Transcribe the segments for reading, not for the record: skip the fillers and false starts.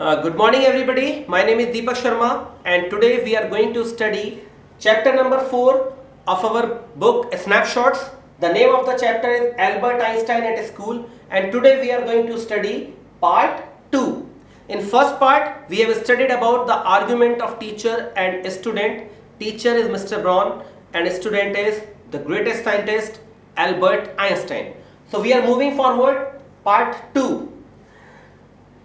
Good morning everybody. My name is Deepak Sharma and today we are going to study chapter number 4 of our book Snapshots. The name of the chapter is Albert Einstein at School and today we are going to study part 2. In first part we have studied about the argument of teacher and student. Teacher is Mr. Braun and student is the greatest scientist Albert Einstein. So we are moving forward part 2.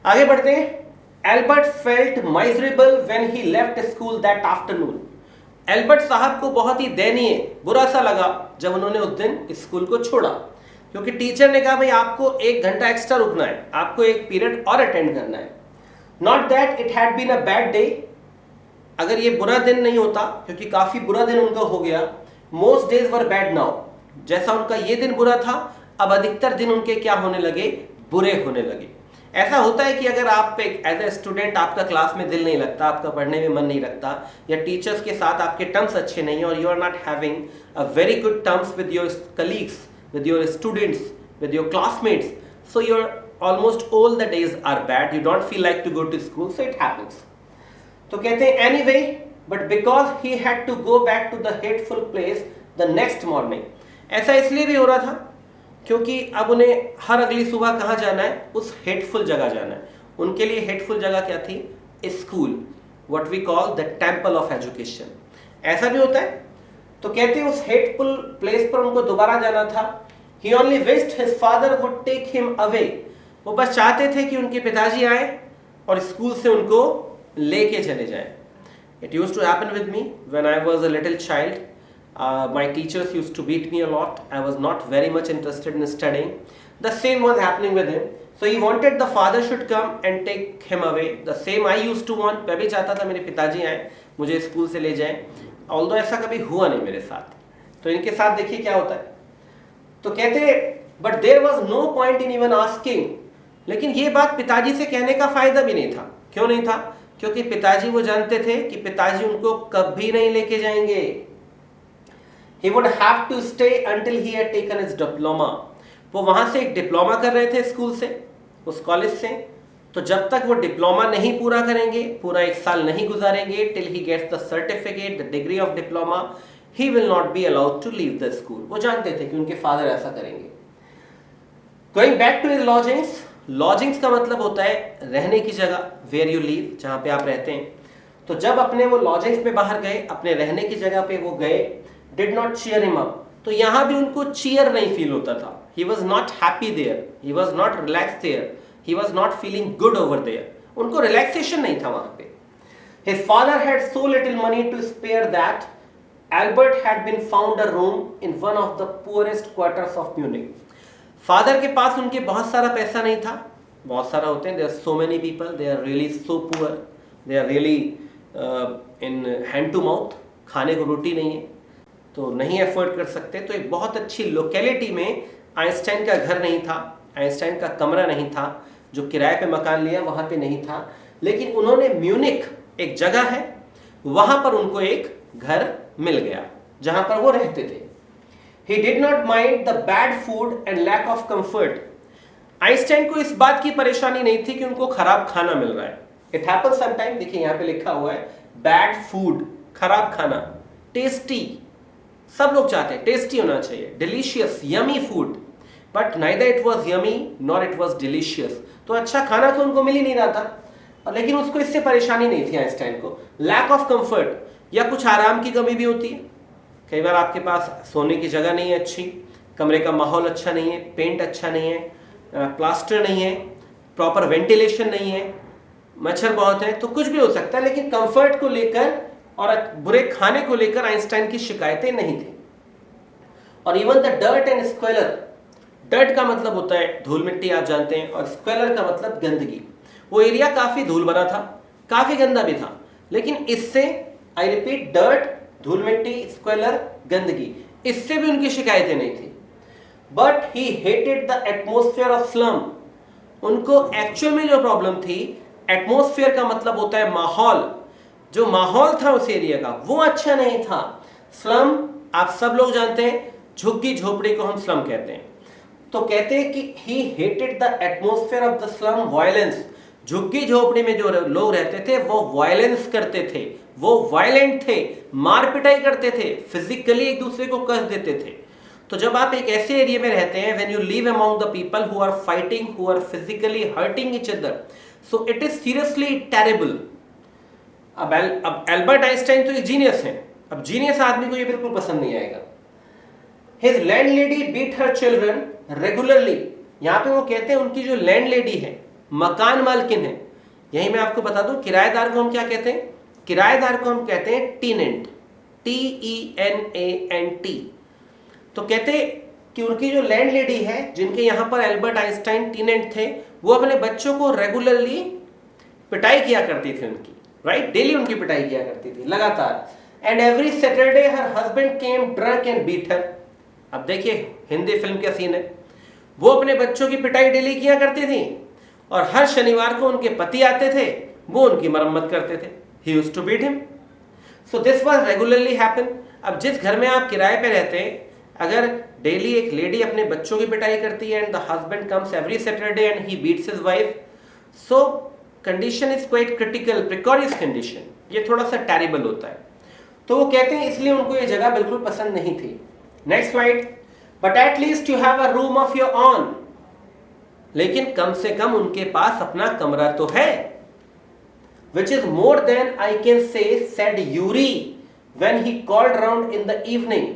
आगे बढ़ते हैं. Albert felt miserable when he left school that afternoon. Albert साहब को बहुत ही दयनीय बुरा सा लगा जब उन्होंने उस दिन स्कूल को छोड़ा, क्योंकि टीचर ने कहा भाई आपको 1 घंटा एक्स्ट्रा रुकना है, आपको एक पीरियड और अटेंड करना है. Not that it had been a bad day. अगर ये बुरा दिन नहीं होता, क्योंकि काफी बुरा दिन उनका हो गया. Most days were bad now. जैसा उनका ये दिन बुरा था, अब अधिकतर दिन उनके क्या होने लगे, बुरे होने लगे. ऐसा होता है कि अगर आप एज ए स्टूडेंट आपका क्लास में दिल नहीं लगता, आपका पढ़ने में मन नहीं लगता, या टीचर्स के साथ आपके टर्म्स अच्छे नहीं हैं और you are not having a very good terms with your colleagues, with your students, with your classmates, so your almost all the days are bad, you don't feel like to go to school, so it happens. तो कहते हैं anyway, but because he had to go back to the hateful place the next morning. ऐसा इसलिए भी हो रहा था क्योंकि अब उन्हें हर अगली सुबह कहाँ जाना है, उस हेटफुल जगह जाना है. उनके लिए हेटफुल जगह क्या थी, school, what we call the temple of education. ऐसा भी होता है. तो कहते हैं उस हेटफुल प्लेस पर उनको दोबारा जाना था. He only wished his father would take him away. वो बस चाहते थे कि उनके पिताजी आए और स्कूल से उनको लेके चले जाएं. It used to happen with me when I was a little child. My teachers used to beat me a lot. I was not very much interested in studying. The same was happening with him. So he wanted the father should come and take him away. The same I used to want. मैं भी चाहता था मेरे पिताजी आए, मुझे school से ले जाएं. Although ऐसा कभी हुआ नहीं मेरे साथ. तो इनके साथ देखिए क्या होता है. तो कहते but there was no point in even asking. लेकिन ये बात पिताजी से कहने का फायदा भी नहीं था. क्यों नहीं था? क्योंकि पिताजी वो जानते थे कि पिताजी उनको कभी नहीं लेके जाएंगे. He would have to stay until he had taken his diploma. वो वहाँ से एक डिप्लोमा कर रहे थे स्कूल से, उस कॉलेज से. तो जब तक वो डिप्लोमा नहीं पूरा करेंगे, पूरा 1 साल नहीं गुजारेंगे, till he gets the certificate, the degree of diploma, he will not be allowed to leave the school. वो जानते थे कि उनके फादर ऐसा करेंगे. Going back to his lodgings. Lodgings का मतलब होता है रहने की जगह, where you live, जहाँ पे आप रहते हैं. तो जब अपने वो लॉजिंग्स में बाहर गए, अपने रहने की जगह पे वो गए, did not cheer him up. तो यहाँ भी उनको cheer नहीं फील होता था. He was not happy there. He was not relaxed there. He was not feeling good over there. उनको relaxation नहीं था वहाँ पे. His father had so little money to spare that Albert had been found a room in one of the poorest quarters of Munich. Father के पास उनके बहुत सारा पैसा नहीं था. बहुत सारा होते हैं. There are so many people. They are really so poor. They are really in hand to mouth. खाने को रोटी नहीं है, तो नहीं अफोर्ड कर सकते. तो एक बहुत अच्छी लोकेलिटी में आइंस्टाइन का घर नहीं था, आइंस्टाइन का कमरा नहीं था. जो किराए पे मकान लिया वहाँ पे नहीं था. लेकिन उन्होंने म्यूनिक, एक जगह है, वहाँ पर उनको एक घर मिल गया जहाँ पर वो रहते थे. He did not mind the bad food and lack of comfort. Einstein को इस बात की परेशानी नहीं थी कि उनको खराब खाना मिल रहा है. It happens sometime. देखिए यहाँ पे लिखा हुआ है बैड फूड, खराब खाना. टेस्टी, सब लोग चाहते हैं टेस्टी होना चाहिए. Delicious, yummy food, but neither it was yummy nor it was delicious. तो अच्छा खाना तो उनको मिल ही नहीं रहा था, लेकिन उसको इससे परेशानी नहीं थी आइंस्टाइन को. लैक ऑफ कंफर्ट, या कुछ आराम की कमी भी होती है. कई बार आपके पास सोने की जगह नहीं है अच्छी, कमरे का माहौल अच्छा नहीं है, पेंट अच्छा नहीं है, प्लास्टर नहीं है, प्रॉपर वेंटिलेशन नहीं है, मच्छर बहुत है, तो कुछ भी हो सकता है. लेकिन कंफर्ट को लेकर और बुरे खाने को लेकर आइंस्टाइन की शिकायतें नहीं थी. और even the dirt and squalor. Dirt का मतलब होता है धूल मिट्टी, आप जानते हैं, और स्क्वेलर का मतलब गंदगी. वो एरिया काफी धूल भरा था, काफी गंदा भी था. लेकिन इससे, आई रिपीट, डर्ट, धूल मिट्टी, स्क्वेलर, गंदगी, इससे भी उनकी शिकायतें नहीं थी. But he hated the atmosphere of slum. उनको एक्चुअल में जो प्रॉब्लम थी, एटमोस्फेयर का मतलब होता है माहौल. जो माहौल था उस एरिया का वो अच्छा नहीं था. स्लम आप सब लोग जानते हैं, झुग्गी झोपड़ी को हम स्लम कहते हैं. तो कहते हैं कि he hated the atmosphere of the slum violence. झुग्गी झोपड़ी में जो लोग रहते थे वो वायलेंस करते थे, वो वायलेंट थे, मार पिटाई करते थे, फिजिकली एक दूसरे को कस देते थे। तो जब आप एक ऐसे एरिया में रहते हैं, when you live among the people who are fighting, who are physically hurting each other, so it is seriously terrible. अब एल्बर्ट आइंस्टाइन तो एक जीनियस है, अब जीनियस आदमी को ये बिल्कुल पसंद नहीं आएगा। His landlady beat her children regularly। यहाँ पे वो कहते हैं उनकी जो लैंडलेडी है, मकान मालकिन है, यही मैं आपको बता दूं, किराएदार को हम क्या कहते हैं? किराएदार को हम कहते हैं टीनेंट, TENANT। तो कहते कि उनकी जो लैंडलेडी है, जिनके यहाँ पर एल्बर्ट आइंस्टाइन टीनेंट थे, वो अपने बच्चों को रेगुलरली पिटाई किया करती थी उनकी, राइट, डेली उनकी पिटाई किया करती थी लगातार। And every Saturday her husband came drunk and beat her. अब देखिए हिंदी फिल्म का सीन है, वो अपने बच्चों की पिटाई डेली किया करती थी और हर शनिवार को उनके पति आते थे, वो उनकी मरम्मत करते थे। He used to beat him. So this was regularly happen. अब जिस घर में आप किराए पे रहते हैं, अगर डेली एक लेडी अपने बच्चों की पिटाई करती है and the husband comes every Saturday and he beats his wife, so condition is quite critical, precarious condition, ये थोड़ा सा टेरिबल होता है। तो वो कहते हैं इसलिए उनको ये जगह बिल्कुल पसंद नहीं थी। Next slide. But at least you have a room of your own. लेकिन कम से कम उनके पास अपना कमरा तो है। Which is more than I can say, said Yuri when he called round in the evening.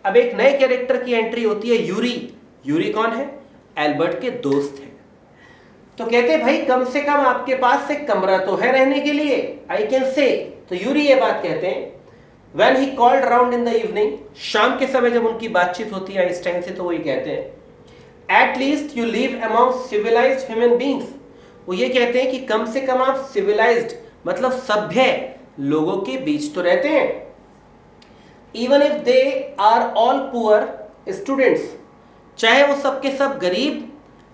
अब एक नए कैरेक्टर की एंट्री होती है, यूरी। यूरी कौन है? एल्बर्ट के दोस्त है। तो कहते भाई कम से कम आपके पास एक कमरा तो है रहने के लिए, आई कैन से। तो यूरी ये बात कहते हैं। When he called round in the evening, शाम के समय जब उनकी बातचीत होती है आइंस्टाइन से, तो वही कहते हैं at least you live among civilized human beings। वो ये कहते हैं कि कम से कम आप civilized मतलब सभ्य लोगों के बीच तो रहते हैं। even if they are all poor students, चाहे वो सब के सब गरीब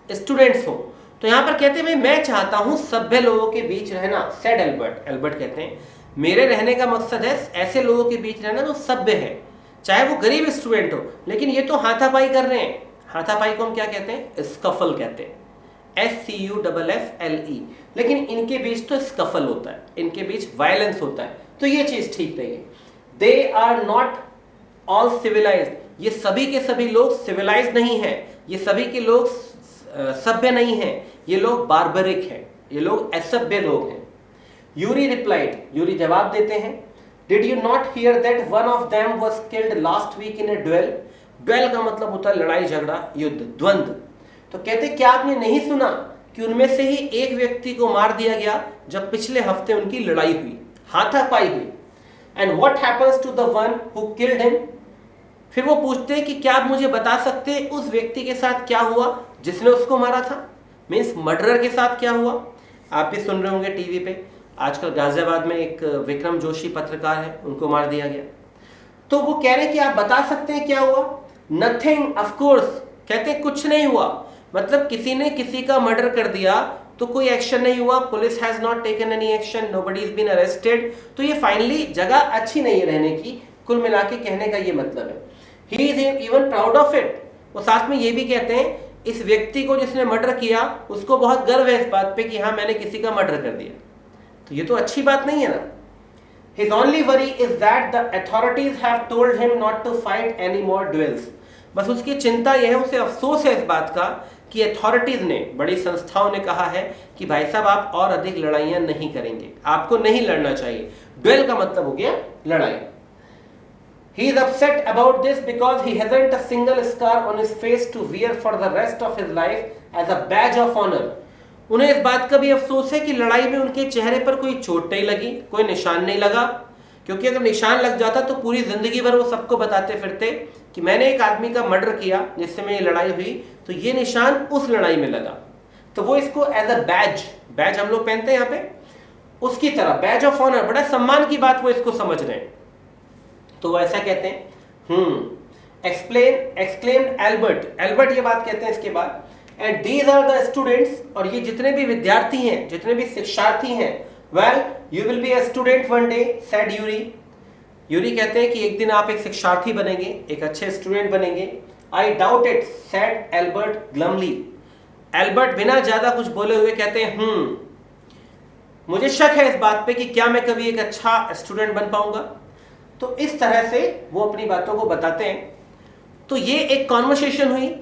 स्टूडेंट्स हो। तो यहां पर कहते हैं भाई मैं चाहता हूं सभ्य लोगों के बीच रहना, said एल्बर्ट। एल्बर्ट कहते हैं मेरे रहने का मकसद है ऐसे लोगों के बीच रहना जो सभ्य है, चाहे वो गरीब स्टूडेंट हो। लेकिन ये तो हाथापाई कर रहे हैं। हाथापाई को हम क्या कहते हैं? स्कफल कहते हैं, SCUFFLE। लेकिन इनके बीच तो स्कफल होता है, इनके बीच वायलेंस होता है, तो ये चीज ठीक नहीं है। They are not all civilised. ये सभी के सभी लोग सिविलाइज्ड नहीं है, ये सभी के लोग सभ्य नहीं है, ये लोग बार्बरिक हैं, ये लोग असभ्य लोग हैं। यूरी रिप्लाइड, यूरी जवाब देते हैं, did you not hear that one of them was killed last week in a duel. Duel का मतलब होता है लड़ाई झगड़ा, युद्ध, द्वंद्व। तो कहते क्या आपने नहीं सुना कि उनमें से ही एक व्यक्ति को मार दिया गया जब पिछले हफ्ते उनकी लड़ाई हुई, हाथापाई हुई। And what happens to the one who killed him. फिर वो पूछते हैं कि क्या आप मुझे बता सकते हैं उस व्यक्ति के साथ क्या हुआ जिसने उसको मारा था, मीन्स मर्डरर के साथ क्या हुआ। आप भी सुन रहे होंगे टीवी पे, आजकल गाजियाबाद में एक विक्रम जोशी पत्रकार है, उनको मार दिया गया। तो वो कह रहे हैं कि आप बता सकते हैं क्या हुआ। नथिंग ऑफ कोर्स, कहते हैं कुछ नहीं हुआ। मतलब किसी ने किसी का मर्डर कर दिया तो कोई एक्शन नहीं हुआ, police has not taken any action, nobody is been arrested. तो ये फाइनली जगह अच्छी नहीं है रहने की, कुल मिला के कहने का ये मतलब है। He is even proud of it. वो साथ में ये भी कहते हैं इस व्यक्ति को जिसने मर्डर किया उसको बहुत गर्व है इस बात पे कि हाँ मैंने किसी का मर्डर कर दिया। तो ये तो अच्छी बात नहीं है ना। His only worry is that the authorities have told him not to fight any more duels। बस उसकी चिंता यह है, उसे अफसोस है इस बात का कि अथॉरिटीज ने, बड़ी संस्थाओं ने कहा है कि भाई साहब आप और अधिक लड़ाइयां नहीं करेंगे, आपको नहीं लड़ना चाहिए। ड्वेल का मतलब हो गया लड़ाई। He is upset about this because he hasn't a single scar on his face to wear for the rest of his life as a badge of honor। उन्हें इस बात का भी अफसोस है कि लड़ाई में उनके चेहरे पर कोई चोट नहीं लगी, कोई निशान नहीं लगा, क्योंकि अगर निशान लग जाता तो पूरी जिंदगी भर वो सबको बताते फिरते कि मैंने एक आदमी का मर्डर किया जिससे में ये लड़ाई हुई, तो ये निशान उस लड़ाई में लगा। तो वो इसको एज अ बैज, बैज हम लोग पहनते हैं यहाँ पे, उसकी तरह बैज ऑफ ऑनर, बड़ा सम्मान की बात वो इसको समझ रहे हैं। तो वो ऐसा कहते हैं। एक्सक्लेम्ड एल्बर्ट, एल्बर्ट ये बात कहते हैं इसके बाद। And these are the students, और ये जितने भी विद्यार्थी हैं, जितने भी शिक्षार्थी हैं। Well you will be a student one day, said Yuri. Yuri कहते हैं कि एक दिन आप एक शिक्षार्थी बनेंगे, एक अच्छे स्टूडेंट बनेंगे। I doubt it, said Albert glumly. Albert बिना ज्यादा कुछ बोले हुए कहते हैं मुझे शक है इस बात पे कि क्या मैं कभी एक अच्छा स्टूडेंट बन पाऊंगा। तो इस तरह से वो अपनी बातों को बताते हैं। तो ये एक कॉन्वर्सेशन हुई।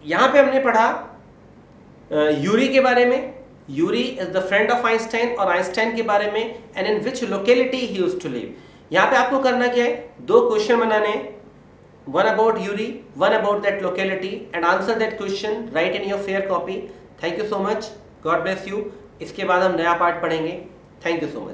यहाँ पे हमने पढ़ा यूरी के बारे में। Yuri is the friend of Einstein, और आइंस्टाइन के बारे में and in which locality he used to live. यहाँ पे आपको करना क्या है, 2 क्वेश्चन बनाने हैं, one about Yuri, one about that locality, and answer that question, write in your fair copy. Thank you so much. God bless you. इसके बाद हम नया पार्ट पढ़ेंगे. Thank you so much.